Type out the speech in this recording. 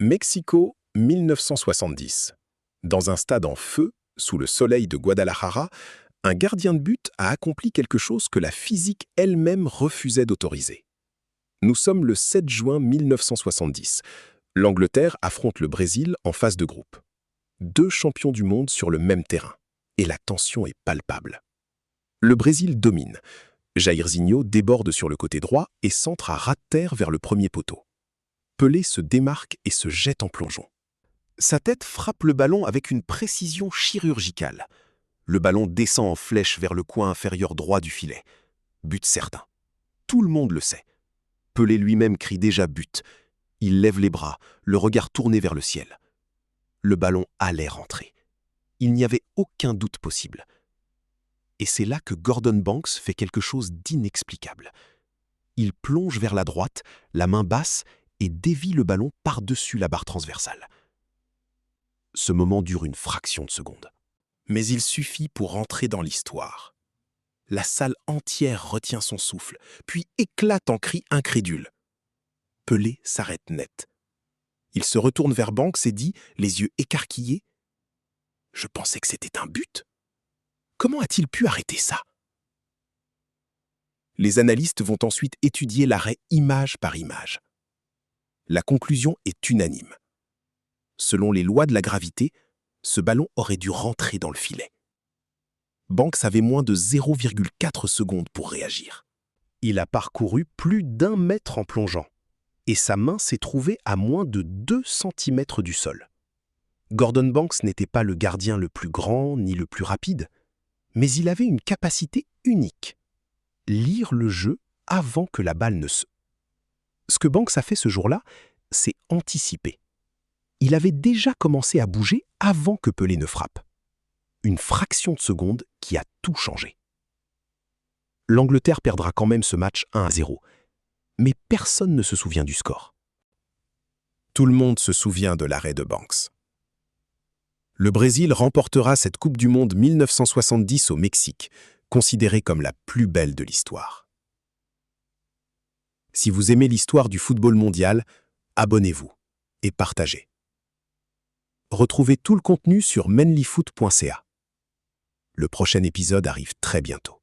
Mexico, 1970. Dans un stade en feu, sous le soleil de Guadalajara, un gardien de but a accompli quelque chose que la physique elle-même refusait d'autoriser. Nous sommes le 7 juin 1970. L'Angleterre affronte le Brésil en phase de groupe. Deux champions du monde sur le même terrain. Et la tension est palpable. Le Brésil domine. Jairzinho déborde sur le côté droit et centre à ras de terre vers le premier poteau. Pelé se démarque et se jette en plongeon. Sa tête frappe le ballon avec une précision chirurgicale. Le ballon descend en flèche vers le coin inférieur droit du filet. But certain. Tout le monde le sait. Pelé lui-même crie déjà but. Il lève les bras, le regard tourné vers le ciel. Le ballon allait rentrer. Il n'y avait aucun doute possible. Et c'est là que Gordon Banks fait quelque chose d'inexplicable. Il plonge vers la droite, la main basse, et dévie le ballon par-dessus la barre transversale. Ce moment dure une fraction de seconde. Mais il suffit pour entrer dans l'histoire. La salle entière retient son souffle, puis éclate en cris incrédules. Pelé s'arrête net. Il se retourne vers Banks et dit, les yeux écarquillés, « Je pensais que c'était un but. Comment a-t-il pu arrêter ça ?» Les analystes vont ensuite étudier l'arrêt image par image. La conclusion est unanime. Selon les lois de la gravité, ce ballon aurait dû rentrer dans le filet. Banks avait moins de 0,4 secondes pour réagir. Il a parcouru plus d'1 mètre en plongeant, et sa main s'est trouvée à moins de 2 cm du sol. Gordon Banks n'était pas le gardien le plus grand ni le plus rapide, mais il avait une capacité unique. Lire le jeu avant que la balle ne se... Ce que Banks a fait ce jour-là, c'est anticiper. Il avait déjà commencé à bouger avant que Pelé ne frappe. Une fraction de seconde qui a tout changé. L'Angleterre perdra quand même ce match 1-0, mais personne ne se souvient du score. Tout le monde se souvient de l'arrêt de Banks. Le Brésil remportera cette Coupe du Monde 1970 au Mexique, considérée comme la plus belle de l'histoire. Si vous aimez l'histoire du football mondial, abonnez-vous et partagez. Retrouvez tout le contenu sur menlyfoot.ca. Le prochain épisode arrive très bientôt.